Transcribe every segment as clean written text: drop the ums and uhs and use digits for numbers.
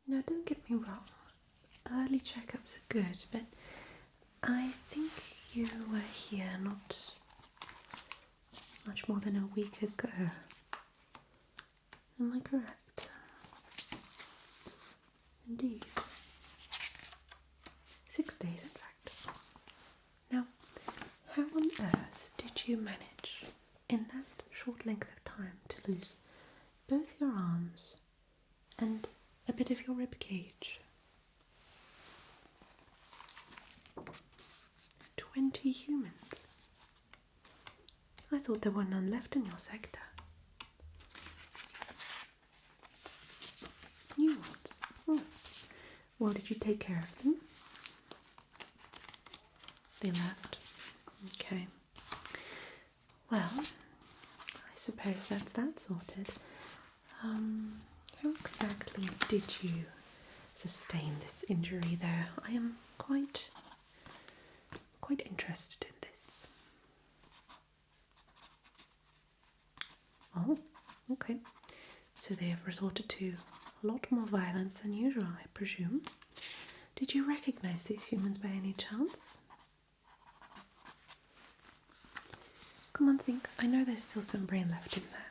Now, don't get me wrong, early checkups are good, but I think you were here not much more than a week ago. Am I correct? Indeed. 6 days, in fact. Now, how on earth did you manage, in that short length of time, to lose both your arms and a bit of your rib cage? 20 humans. I thought there were none left in your sector. New ones? Oh. Well, did you take care of them? They left. Okay. Well, I suppose that's that sorted. How exactly did you sustain this injury, though? I am quite interested in this. Oh, okay. So they have resorted to a lot more violence than usual, I presume. Did you recognize these humans by any chance? Come on, think. I know there's still some brain left in there.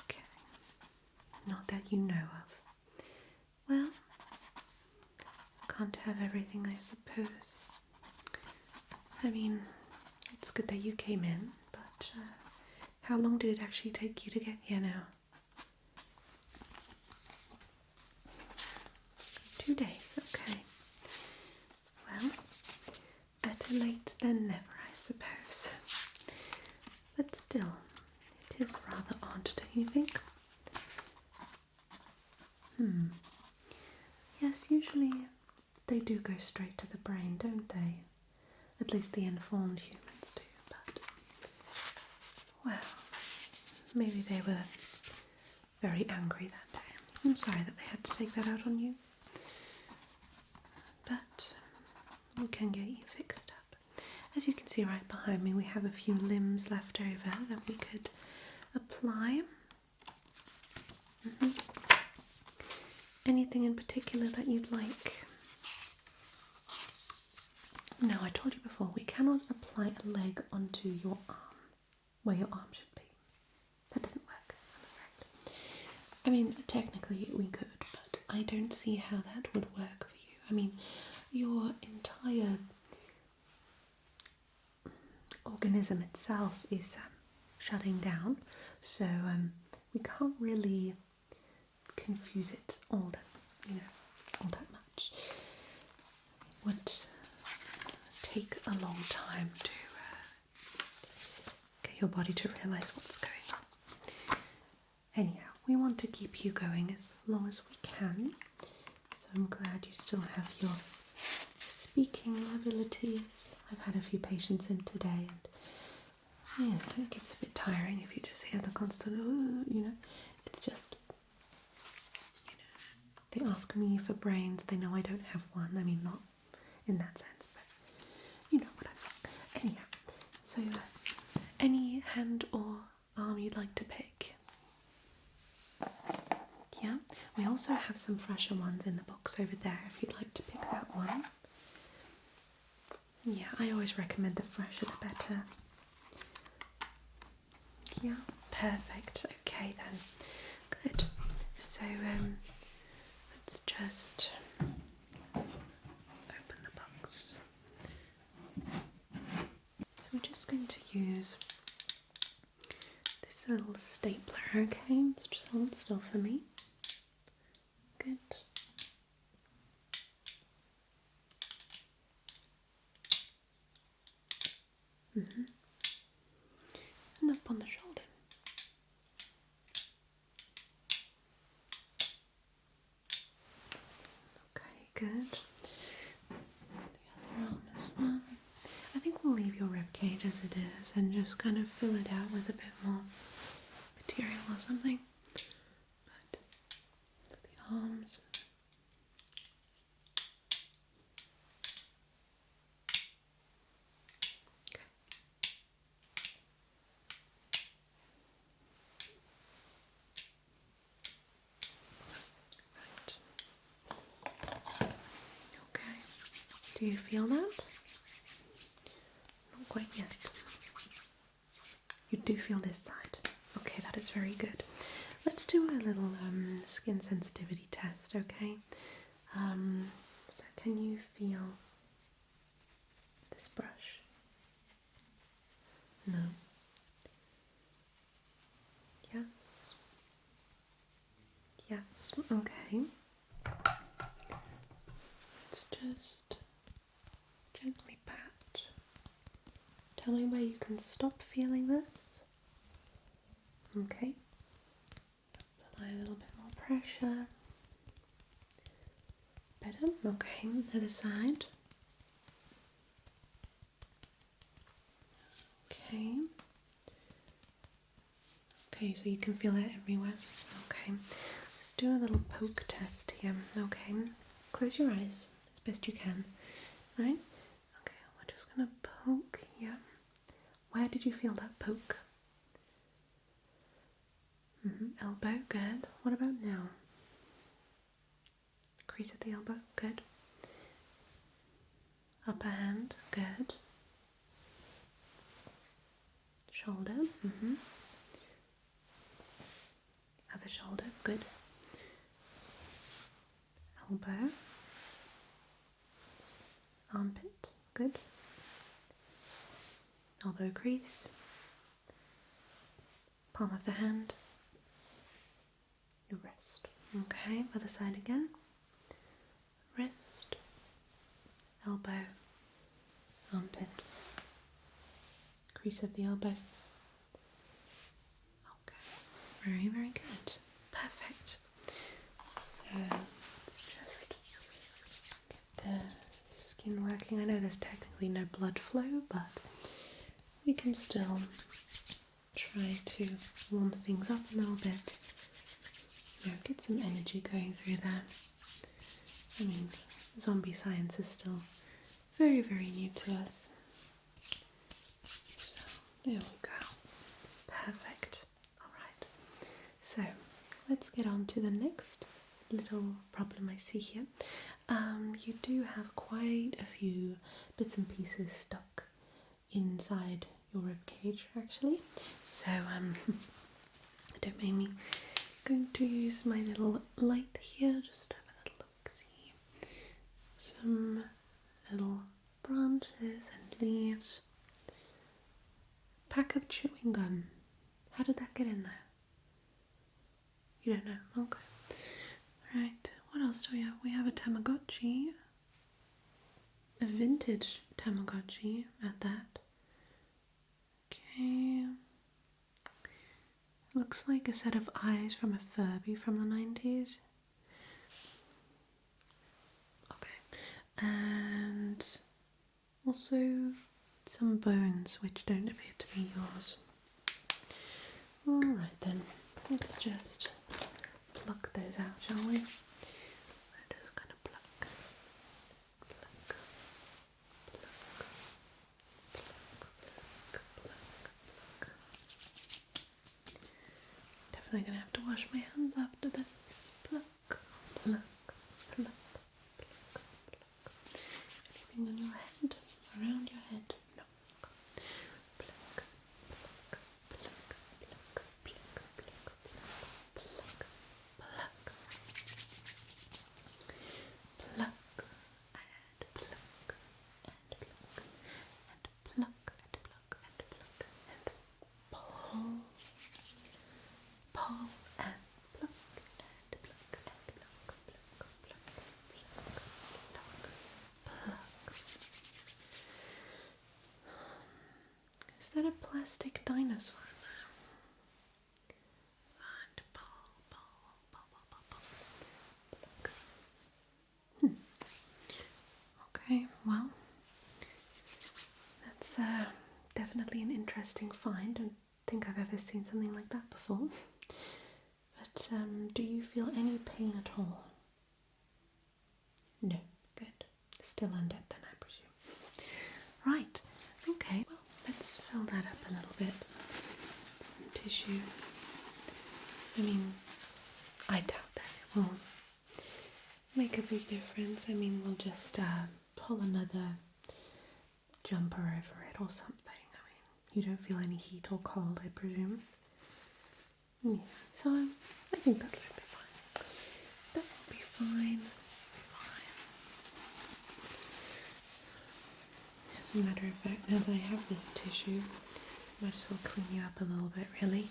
Okay. Not that you know of. Well, can't have everything, I suppose. I mean, it's good that you came in, but how long did it actually take you to get here now? 2 days, okay. Well, better late than never, I suppose. But still, it is rather odd, don't you think? Yes, usually they do go straight to the brain, don't they? At least the informed humans do, but... well, maybe they were very angry that day. I'm sorry that they had to take that out on you. But we can get you fixed up. As you can see right behind me, we have a few limbs left over that we could apply. Anything in particular that you'd like? No, I told you before, we cannot apply a leg onto your arm, where your arm should be. That doesn't work, I'm afraid. I mean, technically we could, but I don't see how that would work for you. I mean, your entire organism itself is shutting down, so we can't really confuse it all that much. It would take a long time to get your body to realise what's going on. Anyhow, we want to keep you going as long as we can, so I'm glad you still have your speaking abilities. I've had a few patients in today, and yeah, it gets a bit tiring if you just hear the constant, it's just, they ask me for brains, they know I don't have one. I mean, not in that sense, but you know what I'm saying. Anyhow, so any hand or arm you'd like to pick? Yeah, we also have some fresher ones in the box over there if you'd like to pick that one. Yeah, I always recommend the fresher the better. Yeah, perfect. Okay then. Good. So let's just open the box. So we're just going to use this little stapler, okay? So just hold still for me. Good. And up on the shoulder. Okay, good. The other arm as well. I think we'll leave your rib cage as it is and just kind of fill it out with a bit more material or something. But the arms. Do you feel that? Not quite yet. You do feel this side. Okay, that is very good. Let's do a little skin sensitivity test, okay? So can you feel this brush? No. Yes. Yes, okay. Let's just gently pat. Tell me where you can stop feeling this. Okay. Apply a little bit more pressure. Better. Okay, the other side. Okay. Okay, so you can feel it everywhere. Okay. Let's do a little poke test here. Okay. Close your eyes as best you can. Right? Okay, we're just gonna poke here. Where did you feel that poke? Elbow, good. What about now? Crease at the elbow, good. Upper hand, good. Shoulder, Other shoulder, good. Elbow. Armpit, good. Elbow crease. Palm of the hand. Your wrist. Okay, other side again. Wrist. Elbow. Armpit. Crease of the elbow. Okay, very, very good. Perfect. So let's just get the skin working. I know there's technically no blood flow, but we can still try to warm things up a little bit. You know, get some energy going through there. I mean, zombie science is still very, very new to us. So, there we go. Perfect. Alright. So, let's get on to the next little problem I see here. You do have quite a few bits and pieces stuck inside your rib cage, actually. So, don't mind me. I'm going to use my little light here, just have a little look, see some little branches and leaves. Pack of chewing gum. How did that get in there? You don't know? Okay. Right, what else do we have? We have a Tamagotchi. A vintage Tamagotchi at that. Okay. Looks like a set of eyes from a Furby from the 90s. Okay. And also some bones which don't appear to be yours. Alright then, let's just pluck those out, shall we? We're just gonna pluck, pluck, pluck, pluck, pluck, pluck. Definitely gonna have to wash my hands after this. Pluck, pluck, pluck, pluck, pluck. Anything on your head? Around your head? No. Pluck, pluck, pluck, pluck, pluck, pluck, pluck, pluck, pluck. Pluck and pluck and pluck and pluck and pluck and pluck and pull, pull and pluck and pluck and pluck, pluck, pluck, pluck, pluck. Is that a plastic dinosaur in there? And pull, pull, pull, pull, pull, pull. Pluck. Okay, well, that's definitely an interesting find. I don't think I've ever seen something like that before. But do you feel any pain at all? No, good. Still undead then, I presume. Right, okay, well, let's fill that up a little bit. Some tissue. I mean, I doubt that it will make a big difference. I mean, we'll just pull pull another jumper over it or something. I mean, you don't feel any heat or cold, I presume. Yeah, so I think that should be fine. That will be fine. As a matter of fact, now that I have this tissue, I might as well clean you up a little bit, really.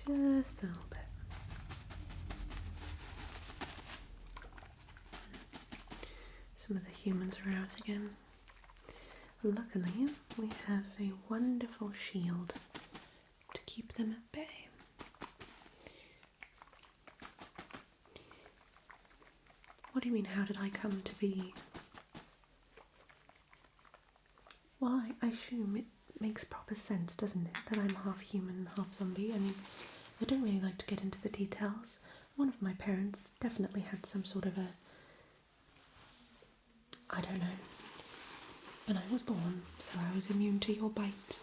Just a little bit. Some of the humans are out again. Luckily, we have a wonderful shield to keep them at bay. What do you mean, how did I come to be? Well, I assume it makes proper sense, doesn't it, that I'm half human, half zombie. I mean, I don't really like to get into the details. One of my parents definitely had some sort of a, I don't know, when I was born, so I was immune to your bite.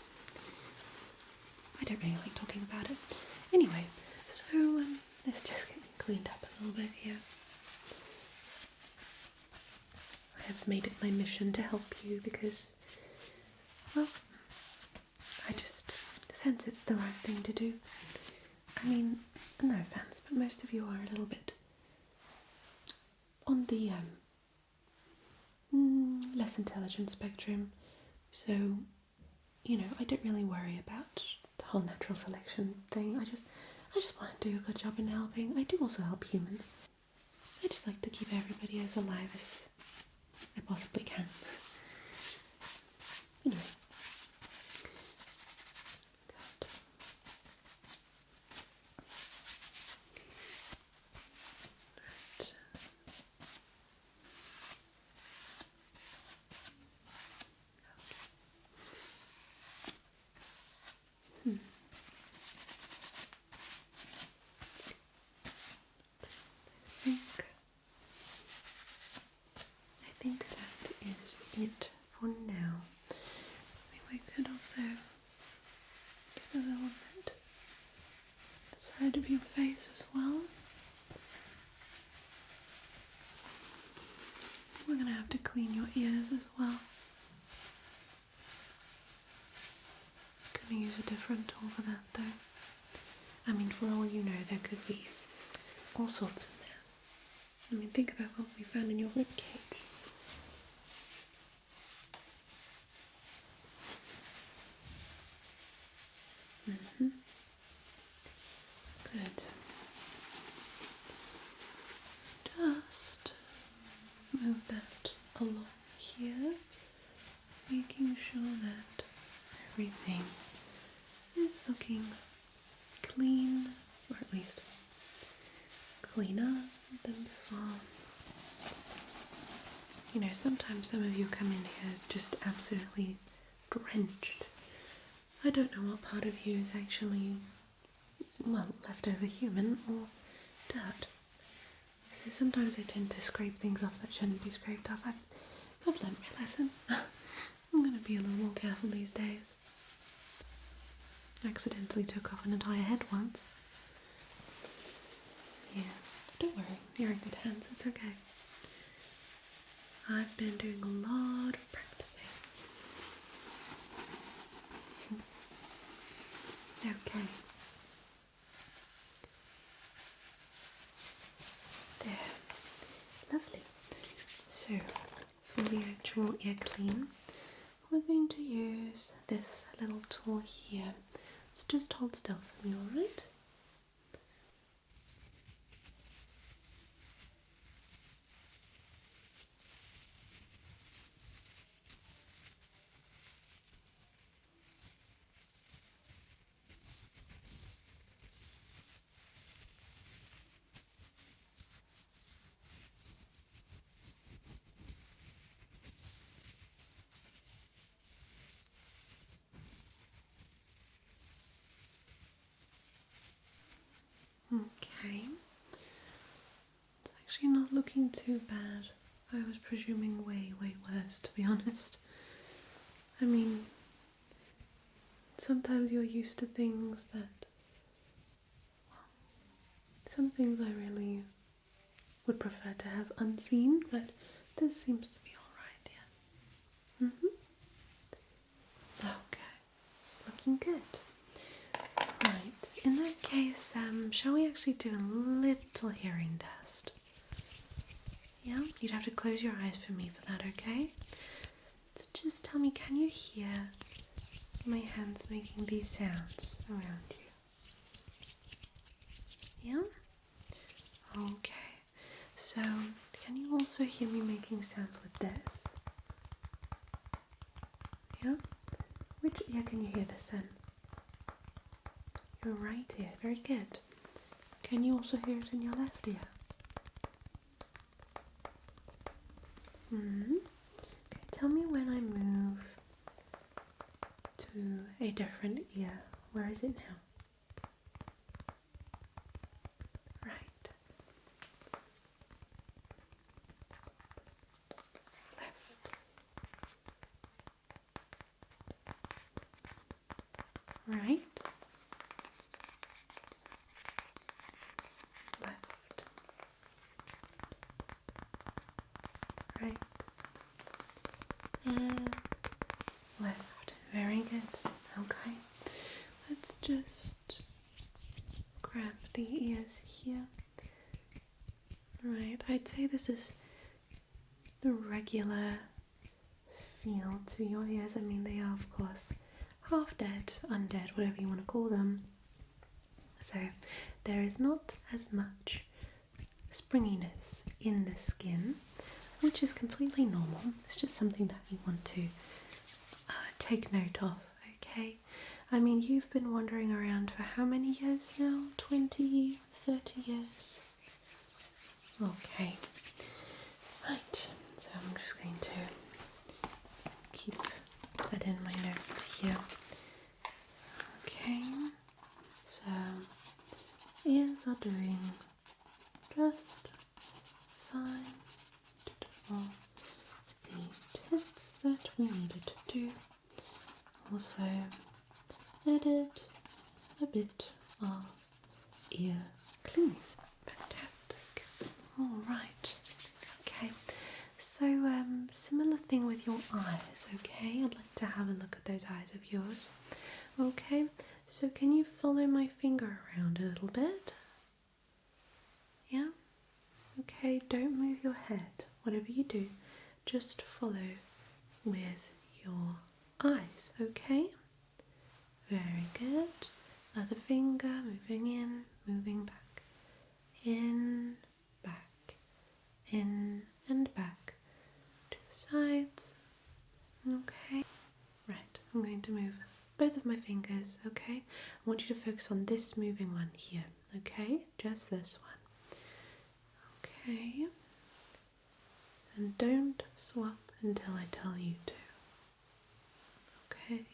I don't really like talking about it. Anyway, so let's just get you cleaned up a little bit here. I have made it my mission to help you because, well, I just sense it's the right thing to do. I mean, no offense, but most of you are a little bit on the less intelligent spectrum, so, you know, I don't really worry about the whole natural selection thing. I just want to do a good job in helping. I do also help humans. I just like to keep everybody as alive as I possibly can. Anyway. Good. Right. I think that is it for now. Maybe we could also get a little bit the side of your face as well. We're going to have to clean your ears as well. I'm going to use a different tool for that though. I mean, for all you know, there could be all sorts in there. I mean, think about what we found in your ribcage. Good. Just move that along here, making sure that everything is looking clean, or at least cleaner than before. You know, sometimes some of you come in here just absolutely drenched. I don't know what part of you is actually, well, leftover human or dirt. So sometimes I tend to scrape things off that shouldn't be scraped off. I've learned my lesson. I'm going to be a little more careful these days. I accidentally took off an entire head once. Yeah, don't worry, you're in good hands, it's okay. I've been doing a lot of practicing. Okay. There. Lovely. So, for the actual ear clean, we're going to use this little tool here. So just hold still for me, alright? Okay. It's actually not looking too bad. I was presuming way worse, to be honest. I mean, sometimes you're used to things that, well, some things I really would prefer to have unseen, but this seems to be alright, yeah. Okay, looking good. Right, in that case, shall we actually do a little hearing test? Yeah, you'd have to close your eyes for me for that, okay? So just tell me, can you hear my hands making these sounds around you? Yeah? Okay. So, can you also hear me making sounds with this? Yeah? Which ear can you hear this in? Your right ear. Very good. Can you also hear it in your left ear? Okay, tell me when I move to a different ear. Where is it now? Right. Left. Right. Left. Right. And left. Very good. Okay. Let's just grab the ears here. Right. I'd say this is the regular feel to your ears. I mean, they are, of course, half dead, undead, whatever you want to call them. So there is not as much springiness in the skin, which is completely normal. It's just something that we want to take note of, okay? I mean, you've been wandering around for how many years now? 20, 30 years? Okay. Right, so I'm just going to keep that in my notes here. Okay, so ears are doing just fine. Did all the tests that we needed to do. Also added a bit of ear cleaning. Fantastic. Alright. Okay. So similar thing with your eyes, okay? I'd like to have a look at those eyes of yours. Okay, so can you follow my finger around a little bit? Yeah? Okay, don't move your head. Whatever you do, just follow with your eyes, okay? Very good. Other finger moving in, moving back. In, back, in and back. To the sides. Okay. Right, I'm going to move both of my fingers, okay? I want you to focus on this moving one here, okay? Just this one. Okay. And don't swap until I tell you to. Okay.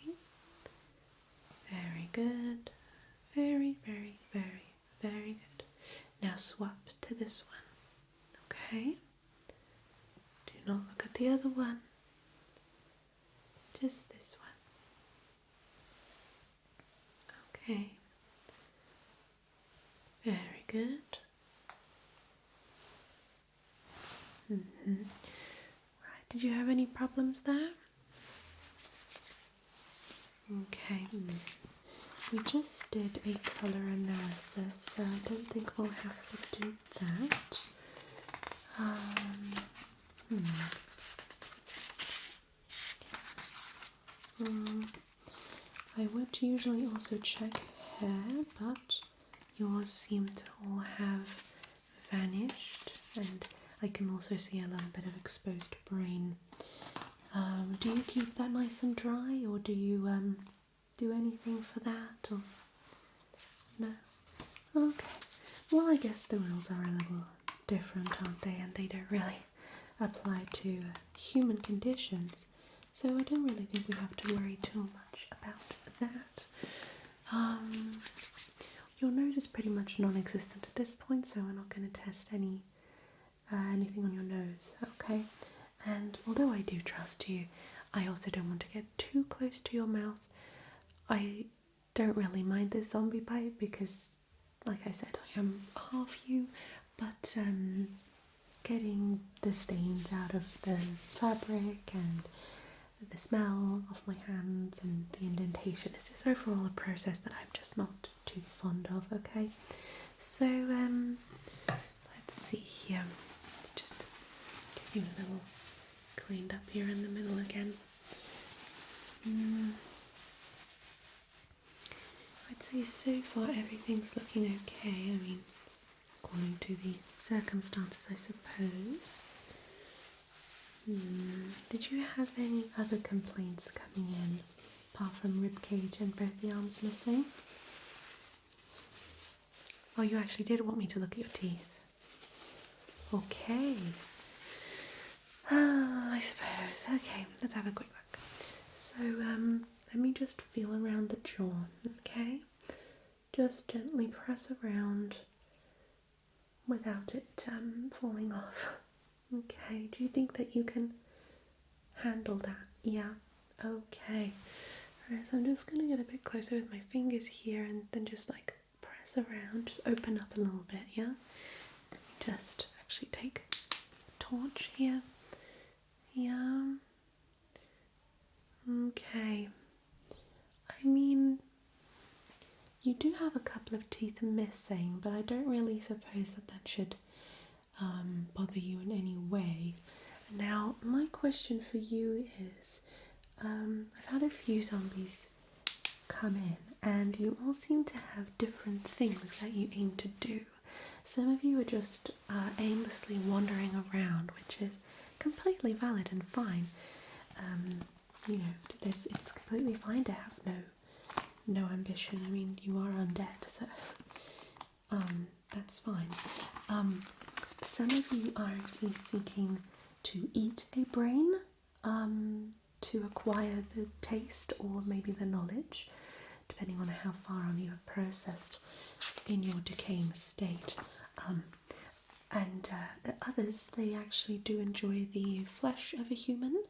Very good. Very, very, very, very good. Now swap to this one. Okay. Do not look at the other one. Just this one. Okay. Very good. Right. Did you have any problems there? Okay. We just did a colour analysis, so I don't think we'll have to do that. I would usually also check hair, but yours seem to all have vanished, and I can also see a little bit of exposed brain. Do you keep that nice and dry, or do you do anything for that, or no? Okay. Well, I guess the rules are a little different, aren't they? And they don't really apply to human conditions, so I don't really think we have to worry too much about that. Your nose is pretty much non-existent at this point, so we're not going to test anything on your nose, okay? And although I do trust you, I also don't want to get too close to your mouth. I don't really mind the zombie bite because, like I said, I am half you, but getting the stains out of the fabric and the smell of my hands and the indentation. It's just overall a process that I'm just not too fond of, okay? So, let's see here. Let's just get you a little cleaned up here in the middle again. I'd say so far everything's looking okay. I mean, according to the circumstances, I suppose. Did you have any other complaints coming in, apart from ribcage and both the arms missing? Oh, you actually did want me to look at your teeth. Okay. I suppose. Okay, let's have a quick look. So, let me just feel around the jaw, okay? Just gently press around without it falling off. Okay, do you think that you can handle that? Yeah, okay. Alright, so I'm just going to get a bit closer with my fingers here and then just like press around, just open up a little bit, yeah? Just actually take a torch here. Yeah. Okay. I mean, you do have a couple of teeth missing, but I don't really suppose that should bother you in any way. Now, my question for you is, I've had a few zombies come in, and you all seem to have different things that you aim to do. Some of you are just aimlessly wandering around, which is completely valid and fine. You know, it's completely fine to have no ambition. I mean, you are undead, so that's fine. Some of you are actually seeking to eat a brain to acquire the taste or maybe the knowledge, depending on how far on you have processed in your decaying state. And others, they actually do enjoy the flesh of a human,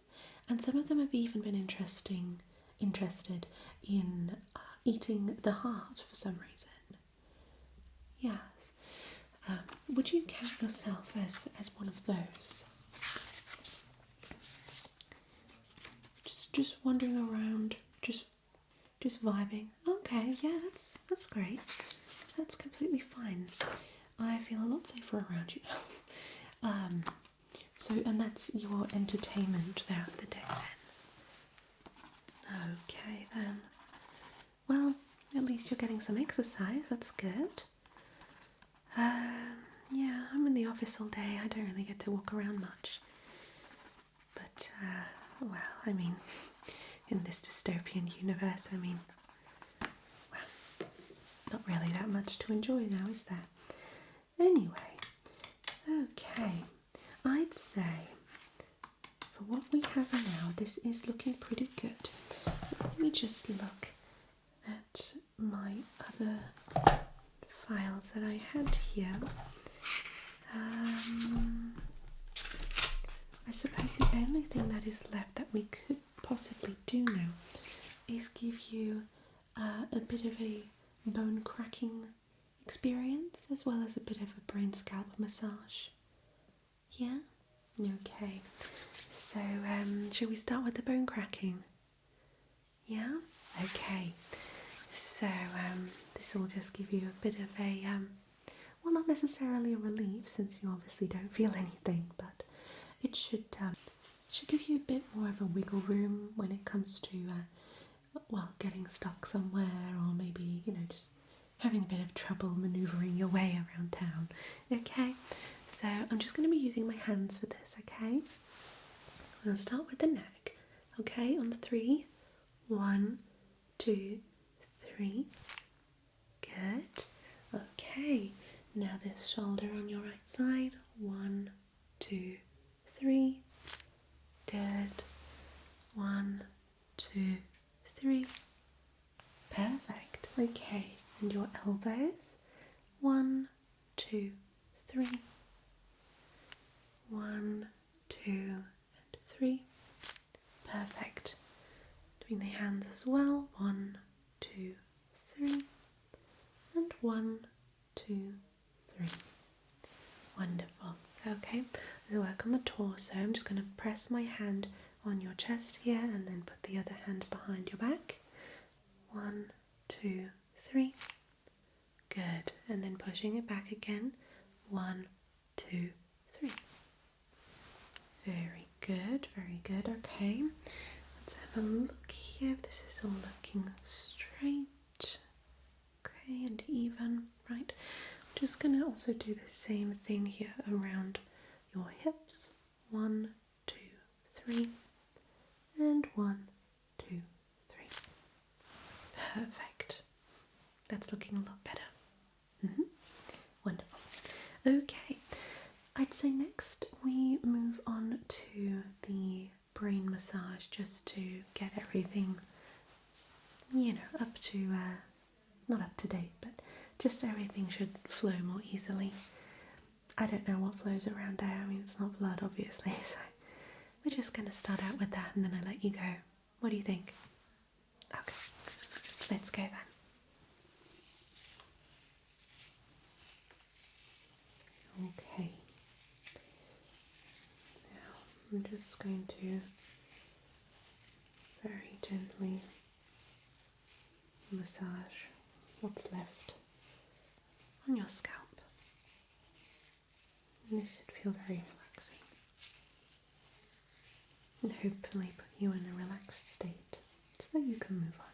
and some of them have even been interested in eating the heart for some reason. Yes. Would you count yourself as one of those? Just wandering around, just vibing. Okay, yeah, that's great. That's completely fine. I feel a lot safer around you now. So, and that's your entertainment throughout the day then? Okay then. Well, at least you're getting some exercise, that's good. Yeah, I'm in the office all day, I don't really get to walk around much. But, well, I mean, in this dystopian universe, I mean, well, not really that much to enjoy now, is there? Anyway, okay, I'd say for what we have now, this is looking pretty good. Let me just look at my other files that I had here. I suppose the only thing that is left that we could possibly do now is give you a bit of a bone cracking experience as well as a bit of a brain scalp massage. Yeah? Okay. So, shall we start with the bone cracking? Yeah? Okay. So, this will just give you a bit of a, well, not necessarily a relief since you obviously don't feel anything, but it should give you a bit more of a wiggle room when it comes to, well, getting stuck somewhere or maybe, you know, just having a bit of trouble manoeuvring your way around town. Okay, so I'm just going to be using my hands for this, okay? I'm going to start with the neck, okay, on the 3. 1, 2, 3. Good. Okay, now this shoulder on your right side. 1, 2, 3. Good. 1, 2, 3. Perfect. Okay, and your elbows. 1, 2, 3. 1, 2, and 3. Perfect. Doing the hands as well. 1, 2, 3. And 1, 2, 3. Wonderful. Okay, we'll work on the torso. I'm just going to press my hand on your chest here and then put the other hand behind your back. 1, 2, 3. Good. And then pushing it back again. 1, 2, 3. Very good, very good. Okay, let's have a look here if this is all looking straight. Okay, and even. Right. I'm just going to also do the same thing here around your hips. 1, 2, 3. And 1, 2, 3. Perfect. That's looking a lot better. Wonderful. Okay, I'd say next we move on to the brain massage just to get everything, up to, not up to date, but just everything should flow more easily. I don't know what flows around there. I mean, it's not blood, obviously, so we're just going to start out with that and then I let you go. What do you think? Okay, let's go then. Okay, now I'm just going to very gently massage what's left on your scalp. And this should feel very relaxing and hopefully put you in a relaxed state so that you can move on.